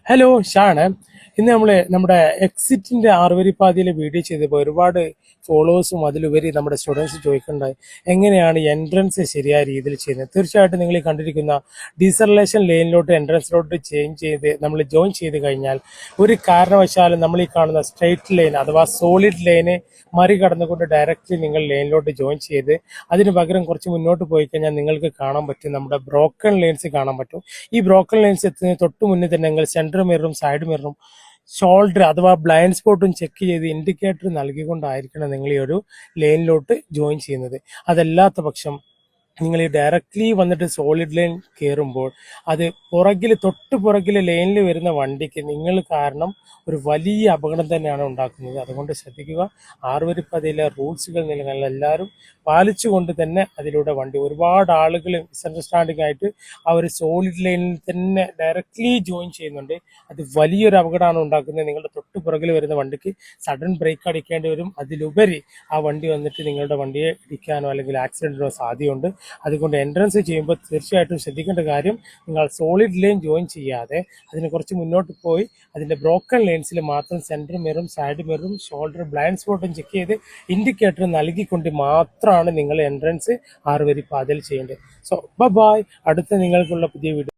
Hello ഷാണ്. ഇന്ന് നമ്മുടെ എക്സിറ്റിന്റെ ആറുവരിപ്പാതയിലെ video ചെയ്തപ്പോൾ ഒരുപാട് ഫോളോവേഴ്സും അതിലുപരി നമ്മുടെ സ്റ്റുഡൻസ് ചോദിക്കുന്നുണ്ടായി എങ്ങനെയാണ് എൻട്രൻസ് ശരിയായ രീതിയിൽ ചെയ്യുന്നത്. തീർച്ചയായിട്ടും നിങ്ങൾ ഈ കണ്ടിരിക്കുന്ന ഡീസലേഷൻ ലൈനിലോട്ട് എൻട്രൻസിലോട്ട് ചേഞ്ച് ചെയ്ത് നമ്മൾ ജോയിൻ ചെയ്ത് കഴിഞ്ഞാൽ ഒരു കാരണവശാലും നമ്മൾ ഈ കാണുന്ന സ്ട്രെയിറ്റ് ലൈൻ അഥവാ സോളിഡ് ലൈന് മറികടന്നുകൊണ്ട് ഡയറക്റ്റ്ലി നിങ്ങൾ ലൈനിലോട്ട് ജോയിൻ ചെയ്ത് അതിന് പകരം കുറച്ച് മുന്നോട്ട് പോയി കഴിഞ്ഞാൽ നിങ്ങൾക്ക് കാണാൻ പറ്റും നമ്മുടെ ബ്രോക്കൺ ലൈൻസ് കാണാൻ പറ്റും. ഈ ബ്രോക്കൺ ലൈൻസ് എത്തുന്നതിന് തൊട്ട് മുന്നേ തന്നെ നിങ്ങൾ സെൻറ്റർ മിററും സൈഡ് മിററും ഷോൾഡർ അഥവാ ബ്ലൈൻഡ് സ്പോട്ടും ചെക്ക് ചെയ്ത് ഇൻഡിക്കേറ്റർ നൽകിക്കൊണ്ടായിരിക്കണം നിങ്ങൾ ഈ ഒരു ലൈനിലോട്ട് ജോയിൻ ചെയ്യുന്നത്. അതല്ലാത്ത പക്ഷം നിങ്ങൾ ഈ ഡയറക്റ്റ്ലി വന്നിട്ട് സോളിഡ് ലൈൻ കയറുമ്പോൾ അത് തൊട്ട് പുറകിലെ ലൈനിൽ വരുന്ന വണ്ടിക്ക് നിങ്ങൾ കാരണം ഒരു വലിയ അപകടം തന്നെയാണ് ഉണ്ടാക്കുന്നത്. അതുകൊണ്ട് ശ്രദ്ധിക്കുക. ആറുവരിപ്പാതയിലെ റൂൾസുകൾ നിങ്ങൾ എല്ലാവരും പാലിച്ചുകൊണ്ട് തന്നെ അതിലൂടെ വണ്ടി ഒരുപാട് ആളുകൾ മിസ്അണ്ടർസ്റ്റാൻഡിംഗ് ആയിട്ട് ആ ഒരു സോളിഡ് ലൈനിൽ തന്നെ ഡയറക്റ്റ്ലി ജോയിൻ ചെയ്യുന്നുണ്ട്. അത് വലിയൊരു അപകടമാണ് ഉണ്ടാക്കുന്നത്. നിങ്ങളുടെ തൊട്ട് പുറകിൽ വരുന്ന വണ്ടിക്ക് സഡൻ ബ്രേക്ക് അടിക്കേണ്ടി വരും. അതിലുപരി ആ വണ്ടി വന്നിട്ട് നിങ്ങളുടെ വണ്ടിയെ ഇടിക്കാനോ അല്ലെങ്കിൽ ആക്സിഡൻറ്റിനോ സാധ്യതയുണ്ട്. അതുകൊണ്ട് എൻട്രൻസ് ചെയ്യുമ്പോൾ തീർച്ചയായിട്ടും ശ്രദ്ധിക്കേണ്ട കാര്യം, നിങ്ങൾ സോളിഡ് ലൈൻ ജോയിൻ ചെയ്യാതെ അതിന് കുറച്ച് മുന്നോട്ട് പോയി അതിൻ്റെ ബ്രോക്കൺ ലൈൻസിൽ മാത്രം സെൻറ്റർ മിററും സൈഡ് മിററും ഷോൾഡർ ബ്ലൈൻഡ് സ്പോട്ടും ചെക്ക് ചെയ്ത് ഇൻഡിക്കേറ്റർ നൽകിക്കൊണ്ട് മാത്രമാണ് നിങ്ങൾ എൻട്രൻസ് ആറുവരി പാതയിൽ ചെയ്യേണ്ടത്. So bye. അടുത്ത നിങ്ങൾക്കുള്ള പുതിയ വീഡിയോ